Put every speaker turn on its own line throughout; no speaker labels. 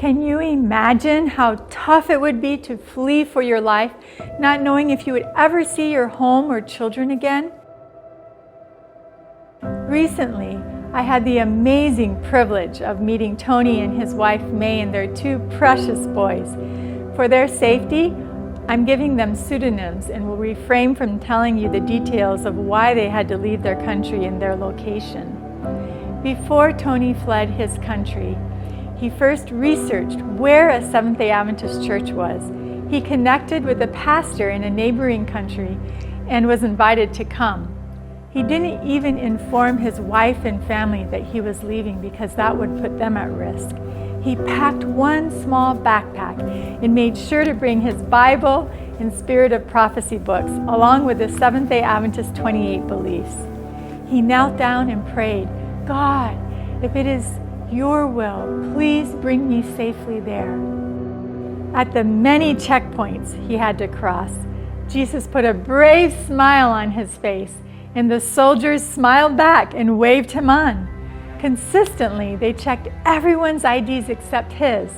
Can you imagine how tough it would be to flee for your life, not knowing if you would ever see your home or children again? Recently, I had the amazing privilege of meeting Tony and his wife May and their two precious boys. For their safety, I'm giving them pseudonyms and will refrain from telling you the details of why they had to leave their country and their location. Before Tony fled his country, he first researched where a Seventh-day Adventist church was. He connected with a pastor in a neighboring country and was invited to come. He didn't even inform his wife and family that he was leaving because that would put them at risk. He packed one small backpack and made sure to bring his Bible and Spirit of Prophecy books, along with the Seventh-day Adventist 28 beliefs. He knelt down and prayed, "God, if it is your will, please bring me safely there." At the many checkpoints he had to cross, Jesus put a brave smile on his face, and the soldiers smiled back and waved him on. Consistently, they checked everyone's IDs except his.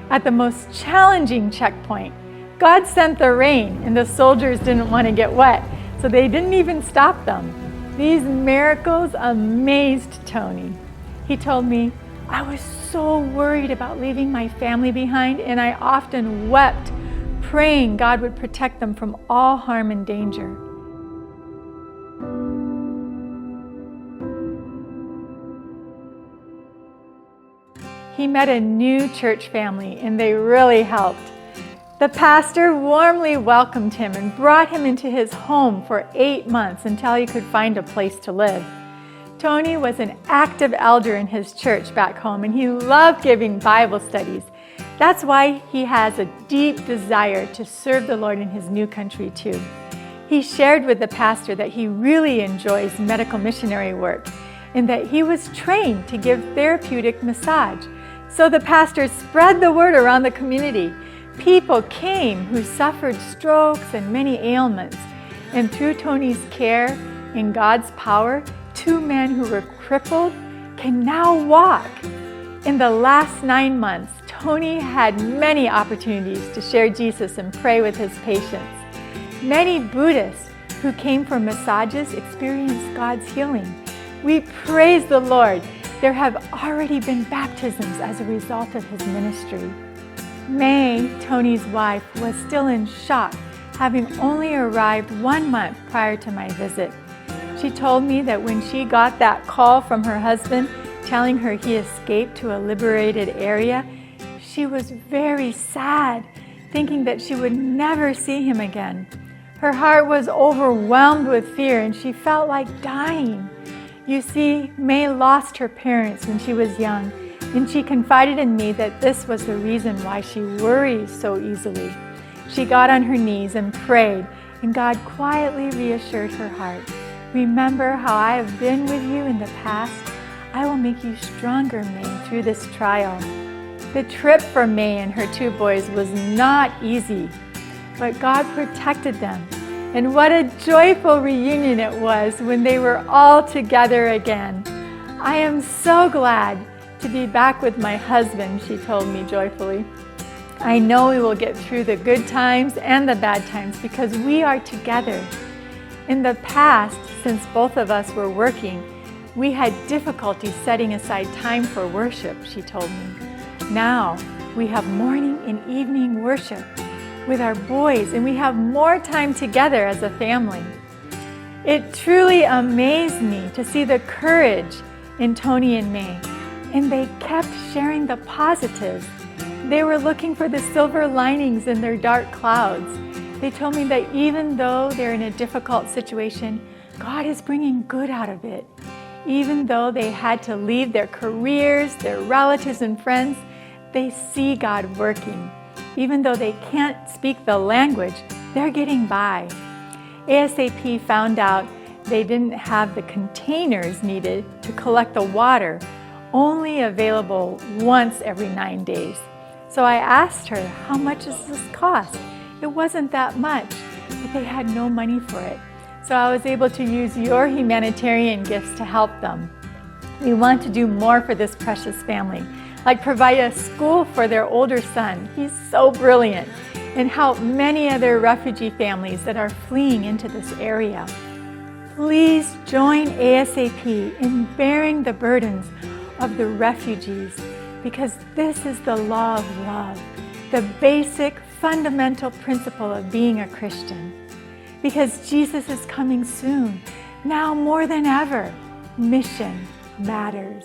At the most challenging checkpoint, God sent the rain, and the soldiers didn't want to get wet, so they didn't even stop them. These miracles amazed Tony. He told me, "I was so worried about leaving my family behind, and I often wept, praying God would protect them from all harm and danger." He met a new church family, and they really helped. The pastor warmly welcomed him and brought him into his home for 8 months until he could find a place to live. Tony was an active elder in his church back home, and he loved giving Bible studies. That's why he has a deep desire to serve the Lord in his new country too. He shared with the pastor that he really enjoys medical missionary work and that he was trained to give therapeutic massage. So the pastor spread the word around the community. People came who suffered strokes and many ailments, and through Tony's care and God's power, 2 men who were crippled can now walk. In the last 9 months, Tony had many opportunities to share Jesus and pray with his patients. Many Buddhists who came for massages experienced God's healing. We praise the Lord. There have already been baptisms as a result of his ministry. May, Tony's wife, was still in shock, having only arrived 1 month prior to my visit. She told me that when she got that call from her husband telling her he escaped to a liberated area, she was very sad, thinking that she would never see him again. Her heart was overwhelmed with fear, and she felt like dying. You see, May lost her parents when she was young, and she confided in me that this was the reason why she worries so easily. She got on her knees and prayed, and God quietly reassured her heart. "Remember how I have been with you in the past? I will make you stronger, May, through this trial." The trip for May and her 2 boys was not easy, but God protected them. And what a joyful reunion it was when they were all together again. "I am so glad to be back with my husband," she told me joyfully. "I know we will get through the good times and the bad times because we are together." In the past, since both of us were working, we had difficulty setting aside time for worship, she told me. Now, we have morning and evening worship with our boys, and we have more time together as a family. It truly amazed me to see the courage in Tony and May, and they kept sharing the positives. They were looking for the silver linings in their dark clouds. They told me that even though they're in a difficult situation, God is bringing good out of it. Even though they had to leave their careers, their relatives and friends, they see God working. Even though they can't speak the language, they're getting by. ASAP found out they didn't have the containers needed to collect the water, only available once every 9 days. So I asked her, "How much does this cost?" It wasn't that much, but they had no money for it. So I was able to use your humanitarian gifts to help them. We want to do more for this precious family. like provide a school for their older son. He's so brilliant. And help many other refugee families that are fleeing into this area. Please join ASAP in bearing the burdens of the refugees, because this is the law of love, the basic fundamental principle of being a Christian. Because Jesus is coming soon, now more than ever, mission matters.